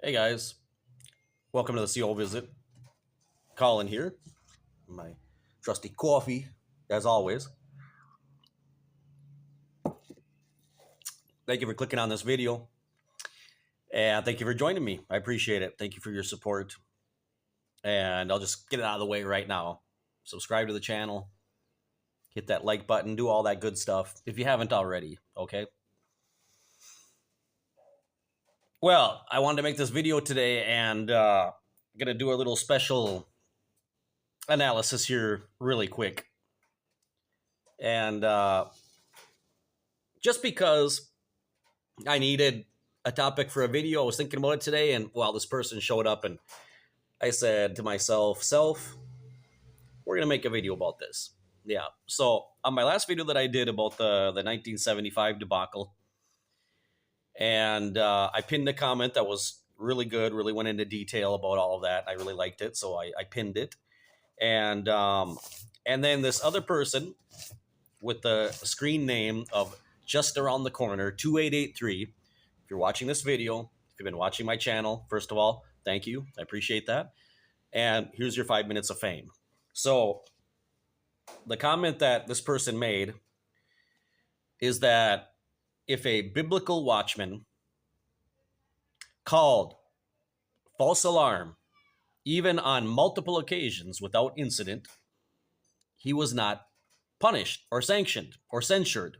Hey guys, welcome to the CO visit. Colin here, my trusty coffee, as always. Thank you for clicking on this video, and thank you for joining me. I appreciate it. Thank you for your support, and I'll just get it out of the way right now. Subscribe to the channel, hit that like button, do all that good stuff if you haven't already, okay? Well, I wanted to make this video today, and I'm going to do a little special analysis here really quick. And just because I needed a topic for a video, I was thinking about it today, and well, this person showed up, and I said to myself, we're going to make a video about this. Yeah. So on my last video that I did about the 1975 debacle, and I pinned a comment that was really good, really went into detail about all of that. I really liked it, so I pinned it. And then this other person with the screen name of Just Around the Corner 2883. If you're watching this video, if you've been watching my channel, first of all, thank you. I appreciate that. And here's your 5 minutes of fame. So the comment that this person made is that if a biblical watchman called false alarm, even on multiple occasions without incident, he was not punished or sanctioned or censured.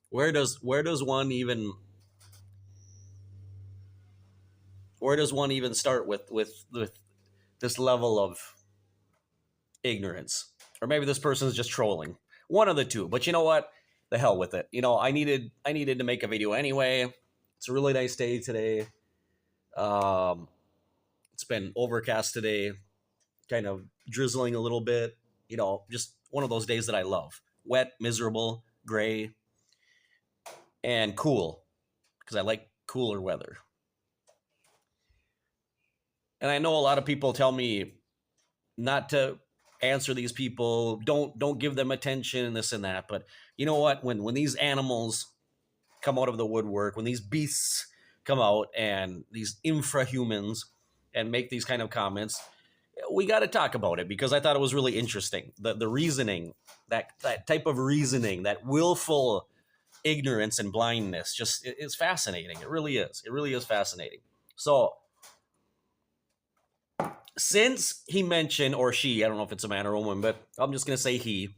Where does one even start with this level of ignorance? Or maybe this person is just trolling. One of the two. But you know what? The hell with it. You know, I needed to make a video anyway. It's a really nice day today. It's been overcast today, kind of drizzling a little bit. You know, just one of those days that I love. Wet, miserable, gray, and cool, because I like cooler weather. And I know a lot of people tell me not to answer these people, don't give them attention, and this and that. But you know what? When these animals come out of the woodwork, when these beasts come out, and these infrahumans, and make these kind of comments, we got to talk about it, because I thought it was really interesting. The reasoning, that type of reasoning, that willful ignorance and blindness, just is fascinating. It really is. It really is fascinating. So since he mentioned, or she, I don't know if it's a man or a woman, but I'm just going to say he,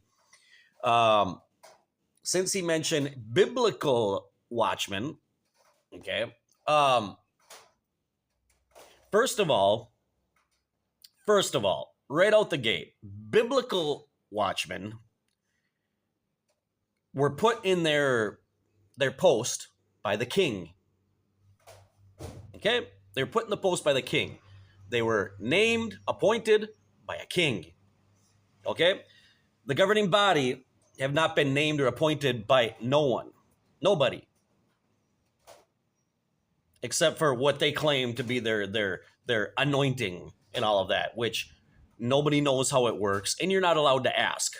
since he mentioned biblical watchmen, okay, first of all, right out the gate, biblical watchmen were put in their post by the king. Okay? They were put in the post by the king. They were named, appointed by a king. Okay? The governing body have not been named or appointed by no one. Nobody. Except for what they claim to be their anointing and all of that, which nobody knows how it works, and you're not allowed to ask.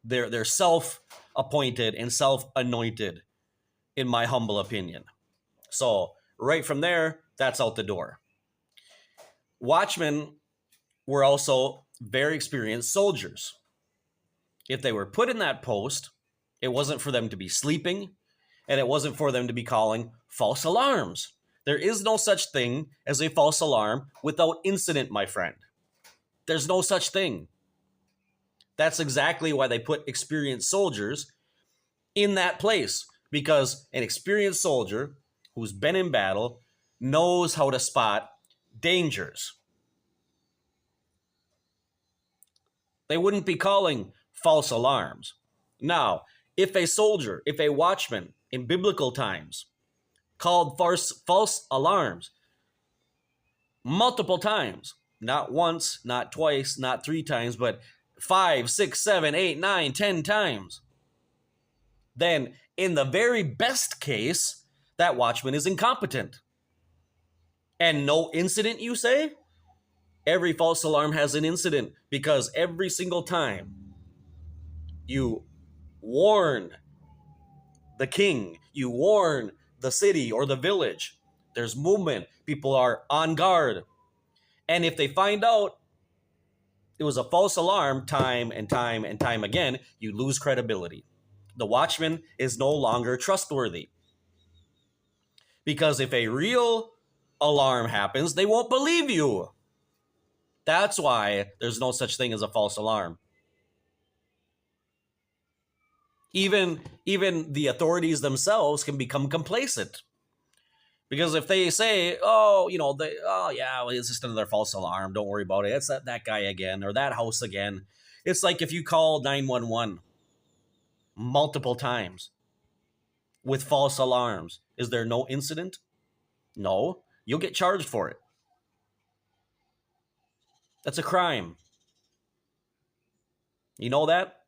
They're self-appointed and self-anointed, in my humble opinion. So right from there, that's out the door. Watchmen were also very experienced soldiers. If they were put in that post, it wasn't for them to be sleeping, and it wasn't for them to be calling false alarms. There is no such thing as a false alarm without incident, my friend. There's no such thing. That's exactly why they put experienced soldiers in that place, because an experienced soldier who's been in battle knows how to spot dangers. They wouldn't be calling false alarms. Now, if a watchman in biblical times called false alarms multiple times, not once, not twice, not 3 times, but 5, 6, 7, 8, 9, 10 times, then in the very best case, that watchman is incompetent. And no incident, you say? Every false alarm has an incident, because every single time you warn the king, you warn the city or the village, there's movement, people are on guard. And if they find out it was a false alarm time and time and time again, you lose credibility. The watchman is no longer trustworthy. Because if a real alarm happens, they won't believe you. That's why there's no such thing as a false alarm. Even the authorities themselves can become complacent. Because if they say, oh, yeah, well, it's just another false alarm, don't worry about it, it's that guy again, or that house again. It's like if you call 911 multiple times with false alarms, is there no incident? No, you'll get charged for it. That's a crime. You know that?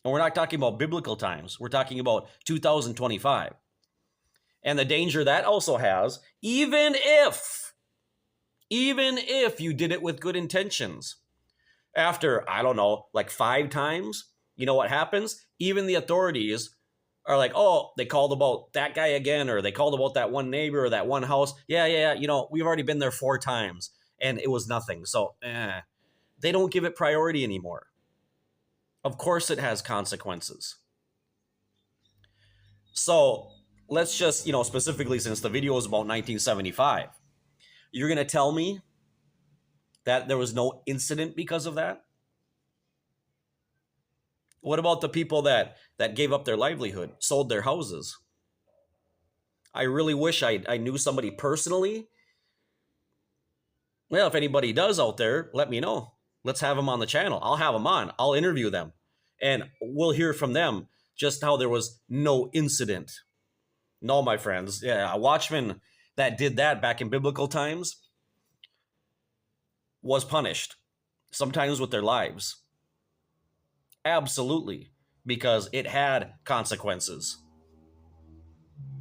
And we're not talking about biblical times. We're talking about 2025. And the danger that also has, even if you did it with good intentions, after, I don't know, like 5 times, you know what happens? Even the authorities are like, oh, they called about that guy again, or they called about that one neighbor or that one house. Yeah, we've already been there 4 times and it was nothing. So they don't give it priority anymore. Of course it has consequences. So let's just, specifically, since the video is about 1975, you're going to tell me that there was no incident because of that? What about the people that gave up their livelihood, sold their houses? I really wish I knew somebody personally. Well, if anybody does out there, let me know. Let's have them on the channel. I'll have them on. I'll interview them. And we'll hear from them just how there was no incident. No, my friends. Yeah, a watchman that did that back in biblical times was punished, sometimes with their lives. Absolutely, because it had consequences.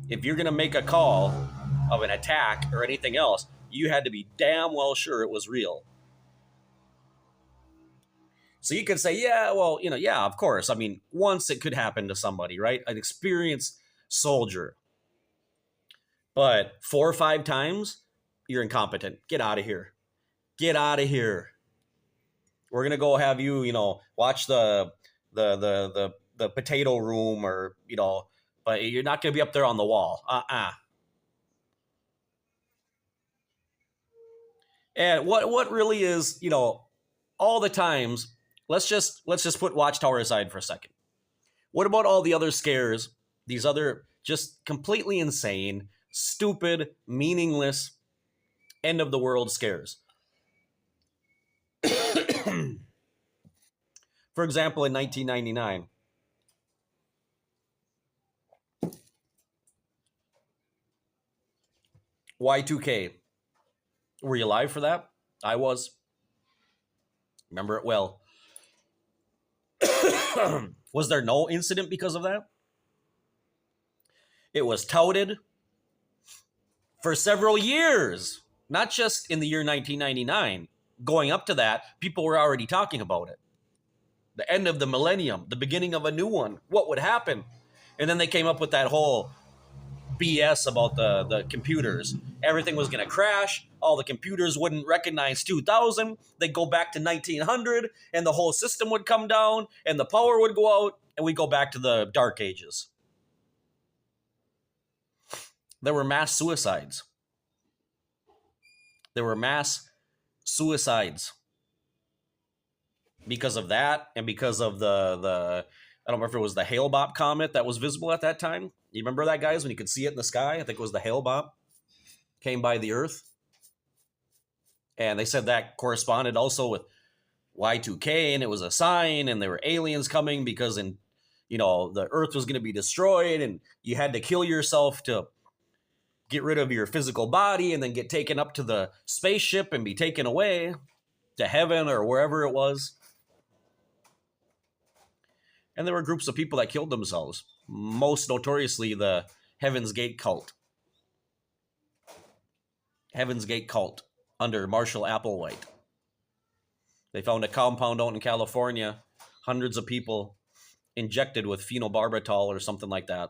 If you're going to make a call of an attack or anything else, you had to be damn well sure it was real. So you could say, yeah, well, yeah, of course. I mean, once it could happen to somebody, right? An experienced soldier. But 4 or 5 times, you're incompetent. Get out of here. Get out of here. We're gonna go have you, watch the potato room, or but you're not gonna be up there on the wall. And what really is, all the times. Let's just put Watchtower aside for a second. What about all the other scares? These other just completely insane, stupid, meaningless, end of the world scares. For example, in 1999, Y2K. Were you alive for that? I was. Remember it well. Was there no incident because of that? It was touted for several years, not just in the year 1999. Going up to that, people were already talking about it. The end of the millennium, the beginning of a new one, what would happen? And then they came up with that whole BS about the computers. Everything was going to crash. All the computers wouldn't recognize 2000. They'd go back to 1900, and the whole system would come down, and the power would go out, and we'd go back to the dark ages. There were mass suicides. There were mass suicides because of that, and because of the I don't remember if it was the Hale-Bopp comet that was visible at that time. You remember that, guys, when you could see it in the sky? I think it was the Hale-Bopp. Came by the Earth. And they said that corresponded also with Y2K, and it was a sign, and there were aliens coming because the Earth was going to be destroyed, and you had to kill yourself to get rid of your physical body and then get taken up to the spaceship and be taken away to heaven or wherever it was. And there were groups of people that killed themselves, most notoriously the Heaven's Gate cult. Heaven's Gate cult under Marshall Applewhite. They found a compound out in California, hundreds of people injected with phenobarbital or something like that,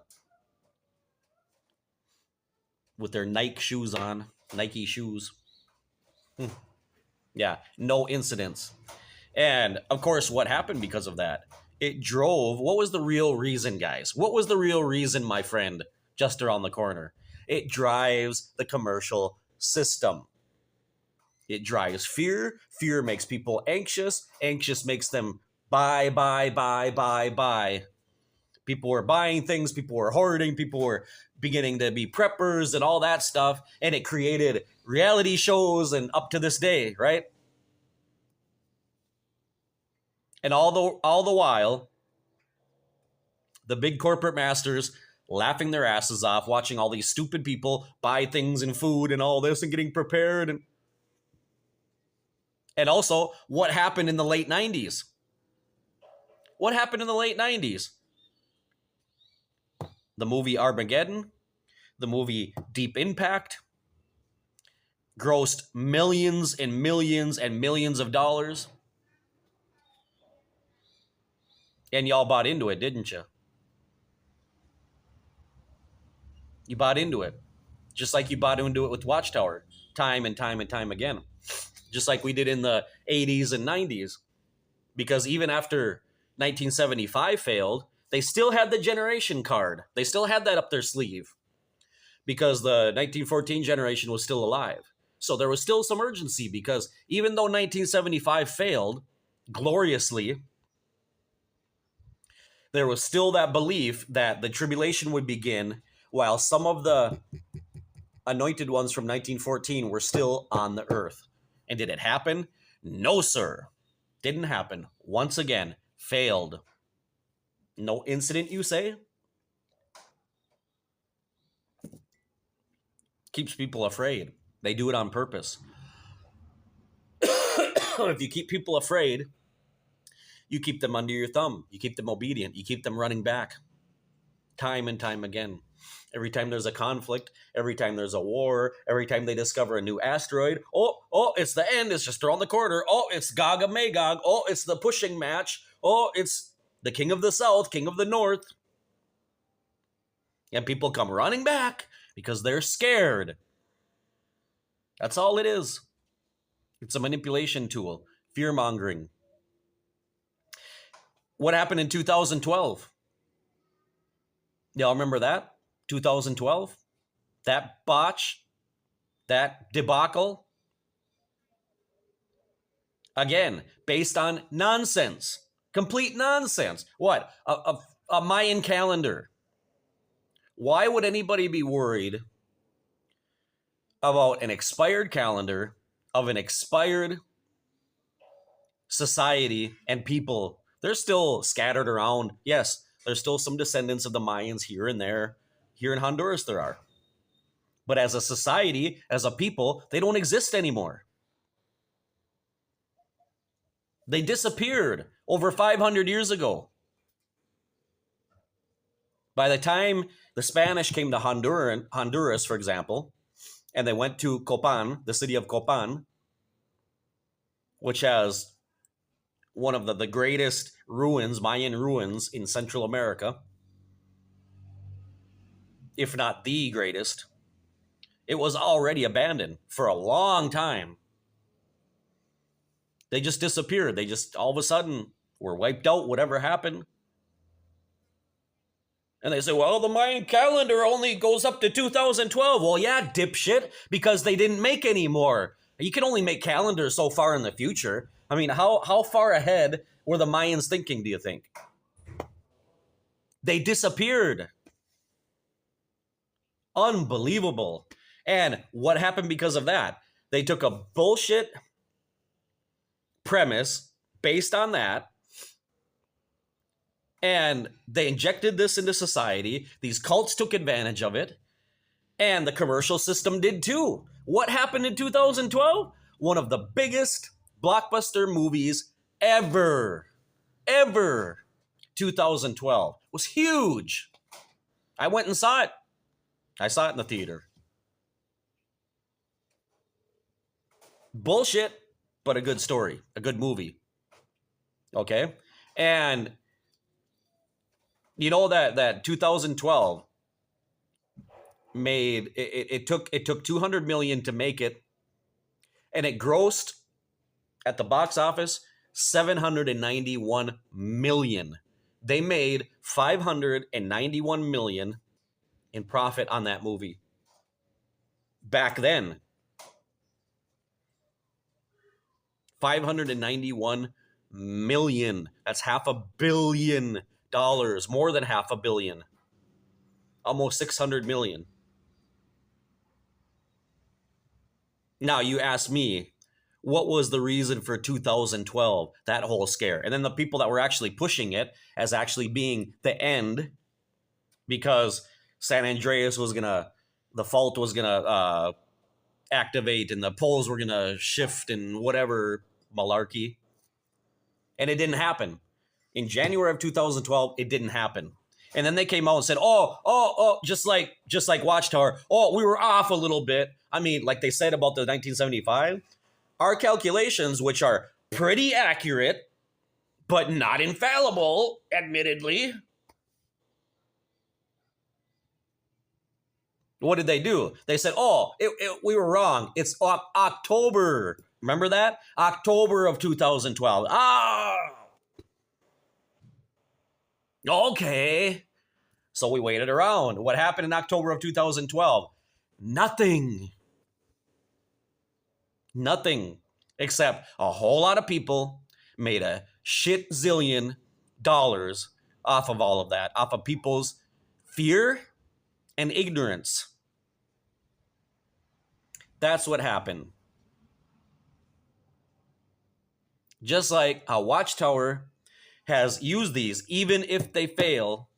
with their Nike shoes on, Nike shoes. Yeah, no incidents. And of course, what happened because of that? It drove. What was the real reason, guys? What was the real reason, my friend, just around the corner? It drives the commercial system. It drives fear. Fear makes people anxious. Anxious makes them buy, buy, buy, buy, buy. People were buying things. People were hoarding. People were beginning to be preppers and all that stuff. And it created reality shows and up to this day, right? And all the while, the big corporate masters laughing their asses off, watching all these stupid people buy things and food and all this and getting prepared. And also, what happened in the late 90s? What happened in the late 90s? The movie Armageddon, the movie Deep Impact, grossed millions and millions and millions of dollars. And y'all bought into it, didn't you? You bought into it. Just like you bought into it with Watchtower, time and time and time again. Just like we did in the 80s and 90s. Because even after 1975 failed, they still had the generation card. They still had that up their sleeve. Because the 1914 generation was still alive. So there was still some urgency, because even though 1975 failed gloriously, there was still that belief that the tribulation would begin while some of the anointed ones from 1914 were still on the earth. And did it happen? No, sir. Didn't happen. Once again, failed. No incident, you say? Keeps people afraid. They do it on purpose. If you keep people afraid, you keep them under your thumb. You keep them obedient. You keep them running back. Time and time again. Every time there's a conflict, every time there's a war, every time they discover a new asteroid, oh, it's the end, it's just around the corner. Oh, it's Gog and Magog. Oh, it's the pushing match. Oh, it's the king of the south, king of the north. And people come running back because they're scared. That's all it is. It's a manipulation tool. Fear-mongering. What happened in 2012? Y'all remember that? 2012? That botch? That debacle? Again, based on nonsense. Complete nonsense. What? A Mayan calendar. Why would anybody be worried about an expired calendar of an expired society and people? They're still scattered around. Yes, there's still some descendants of the Mayans here and there. Here in Honduras there are. But as a society, as a people, they don't exist anymore. They disappeared over 500 years ago. By the time the Spanish came to Honduras, for example, and they went to Copan, the city of Copan, which has one of the greatest ruins, Mayan ruins in Central America, if not the greatest, it was already abandoned for a long time. They just disappeared. They just all of a sudden were wiped out, whatever happened. And they say, well, the Mayan calendar only goes up to 2012. Well, yeah, dipshit, because they didn't make any more. You can only make calendars so far in the future. I mean, how far ahead were the Mayans thinking, do you think? They disappeared. Unbelievable. And what happened because of that? They took a bullshit premise based on that, and they injected this into society. These cults took advantage of it, and the commercial system did too. What happened in 2012? One of the biggest blockbuster movies ever. 2012 was huge. I went and saw it. I saw it in the theater. Bullshit. but a good story, a good movie. Okay? And you know that 2012 made it took 200 million to make it, and it grossed at the box office 791 million. They made 591 million in profit on that movie. Back then, 591 million. That's $500 million, more than $500 million. Almost 600 million. Now you ask me, what was the reason for 2012, that whole scare? And then the people that were actually pushing it as actually being the end, because San Andreas was gonna, the fault was gonna activate and the poles were gonna shift and whatever malarkey. And it didn't happen. In January of 2012, it didn't happen. And then they came out and said, just like Watchtower, we were off a little bit. I mean, like they said about the 1975, our calculations, which are pretty accurate, but not infallible, admittedly. What did they do? They said, we were wrong. It's October. Remember that? October of 2012. Okay. So we waited around. What happened in October of 2012? Nothing. Nothing. Except a whole lot of people made a shit zillion dollars off of all of that, off of people's fear and ignorance. That's what happened. Just like how Watchtower has used these, even if they fail,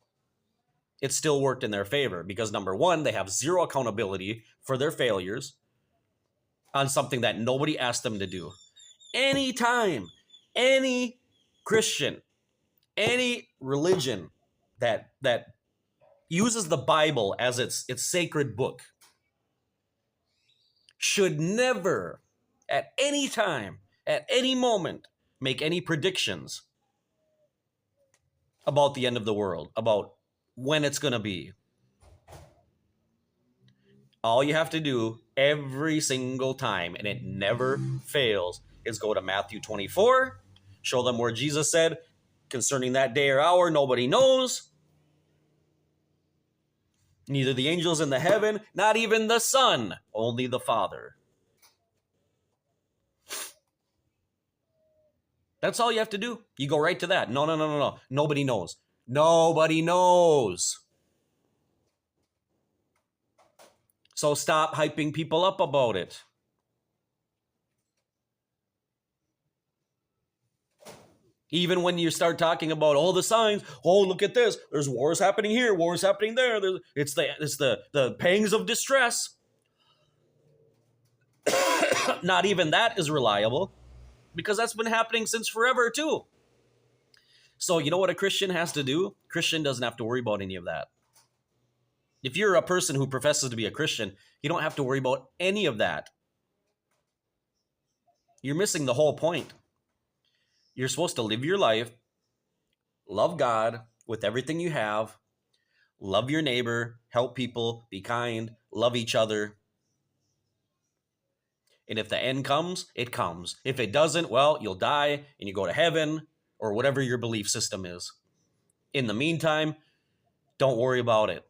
it still worked in their favor. Because number one, they have zero accountability for their failures on something that nobody asked them to do. Anytime, any Christian, any religion that uses the Bible as its sacred book should never, at any time, at any moment, make any predictions about the end of the world, about when it's going to be. All you have to do every single time, and it never fails, is go to Matthew 24, show them where Jesus said, concerning that day or hour, nobody knows. Neither the angels in the heaven, not even the Son, only the Father. That's all you have to do. You go right to that. No. Nobody knows. Nobody knows. So stop hyping people up about it. Even when you start talking about all the signs, look at this. There's wars happening here, wars happening there. It's the pangs of distress. Not even that is reliable, because that's been happening since forever too. So you know what a Christian has to do? Christian doesn't have to worry about any of that. If you're a person who professes to be a Christian, you don't have to worry about any of that. You're missing the whole point. You're supposed to live your life, love God with everything you have, love your neighbor, help people, be kind, love each other. And if the end comes, it comes. If it doesn't, well, you'll die and you go to heaven or whatever your belief system is. In the meantime, don't worry about it.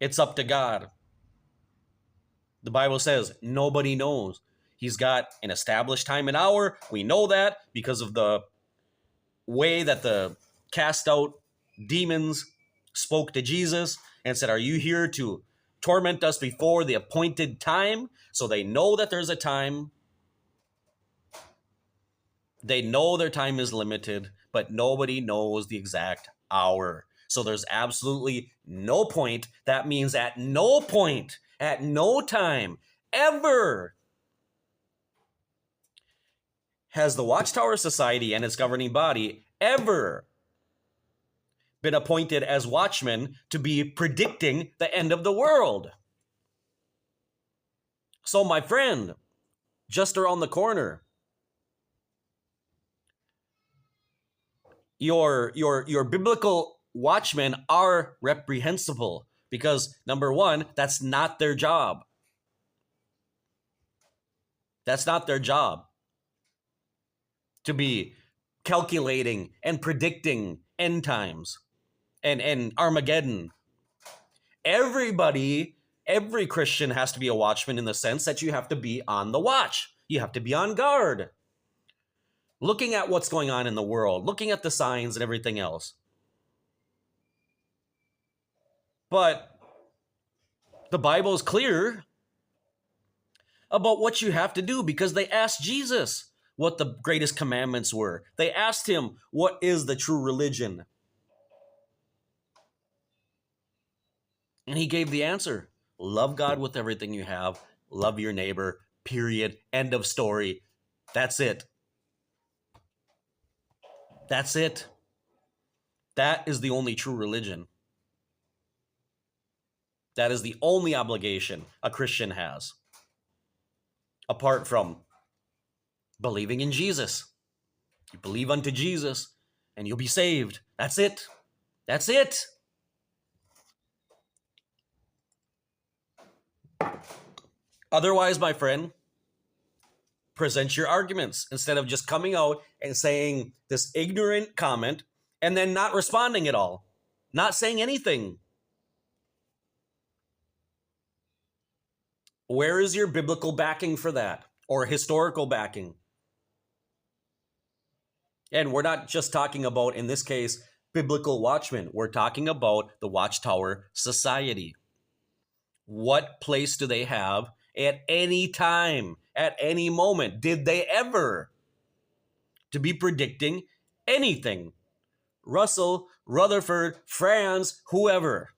It's up to God. The Bible says nobody knows. He's got an established time and hour. We know that because of the way that the cast out demons spoke to Jesus and said, are you here to torment us before the appointed time? So they know that there's a time. They know their time is limited, but nobody knows the exact hour. So there's absolutely no point. That means at no point, at no time, ever has the Watchtower Society and its governing body ever been appointed as watchmen to be predicting the end of the world. So, my friend, just around the corner, your biblical watchmen are reprehensible because, number one, that's not their job. That's not their job to be calculating and predicting end times and Armageddon. Every Christian has to be a watchman in the sense that you have to be on the watch. You have to be on guard, looking at what's going on in the world, looking at the signs and everything else. But the Bible is clear about what you have to do because they asked Jesus what the greatest commandments were. They asked him, what is the true religion? And he gave the answer. Love God with everything you have. Love your neighbor. Period. End of story. That's it. That's it. That is the only true religion. That is the only obligation a Christian has, apart from believing in Jesus. You believe unto Jesus and you'll be saved. That's it. That's it. Otherwise, my friend, present your arguments instead of just coming out and saying this ignorant comment and then not responding at all, not saying anything. Where is your biblical backing for that, or historical backing? And we're not just talking about, in this case, biblical watchmen. We're talking about the Watchtower Society. What place do they have at any time, at any moment? Did they ever to be predicting anything? Russell, Rutherford, Franz, whoever.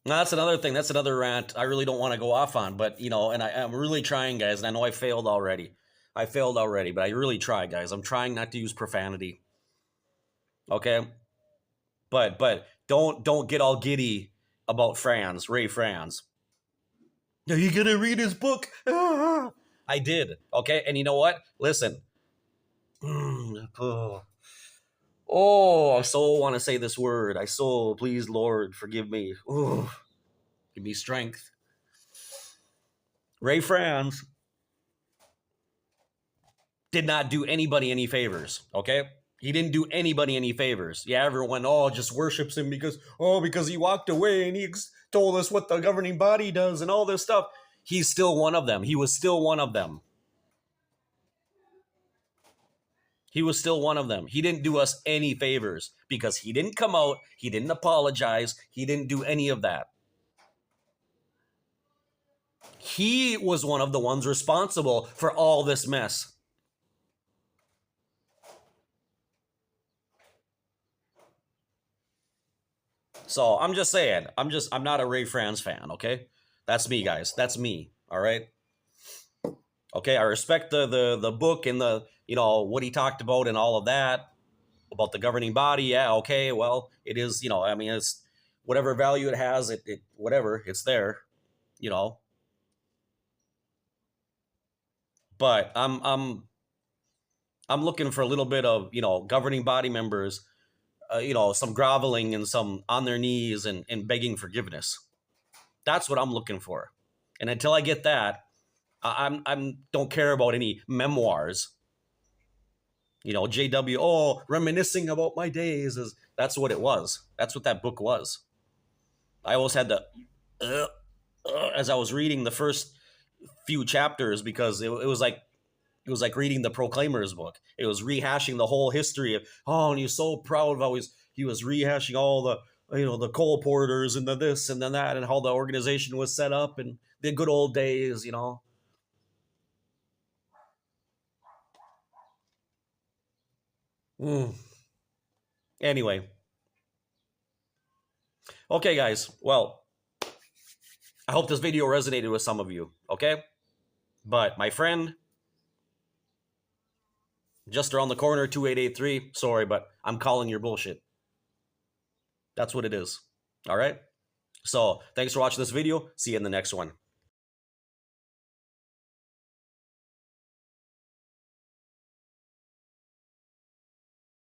Now, that's another thing. That's another rant I really don't want to go off on. But, and I'm really trying, guys. And I know I failed already. But I really try, guys. I'm trying not to use profanity. Okay? But don't get all giddy about Franz, Ray Franz. Are you going to read his book? I did. Okay? And you know what? Listen. I so want to say this word. Please, Lord, forgive me. Give me strength. Ray Franz did not do anybody any favors, okay? He didn't do anybody any favors. Yeah, everyone, just worships him because he walked away and he told us what the governing body does and all this stuff. He's still one of them. He was still one of them. He was still one of them. He didn't do us any favors because he didn't come out. He didn't apologize. He didn't do any of that. He was one of the ones responsible for all this mess. So I'm just saying, I'm not a Ray Franz fan, okay? That's me, guys. That's me, all right? Okay, I respect the book and the, what he talked about and all of that, about the governing body. Yeah, okay, well, it is, it's whatever value it has, it whatever, it's there, But I'm looking for a little bit of, governing body members, some groveling and some on their knees and begging forgiveness. That's what I'm looking for. And until I get that, I'm don't care about any memoirs. JW, reminiscing about my days, that's what it was. That's what that book was. I always had the as I was reading the first few chapters because it was like reading the Proclaimer's book. It was rehashing the whole history of, and he was so proud of how he was rehashing all the, the coal porters and the this and then that and how the organization was set up and the good old days, Anyway. Okay, guys. Well, I hope this video resonated with some of you, okay? But my friend, just around the corner, 2883, sorry, but I'm calling your bullshit. That's what it is. All right. So thanks for watching this video. See you in the next one.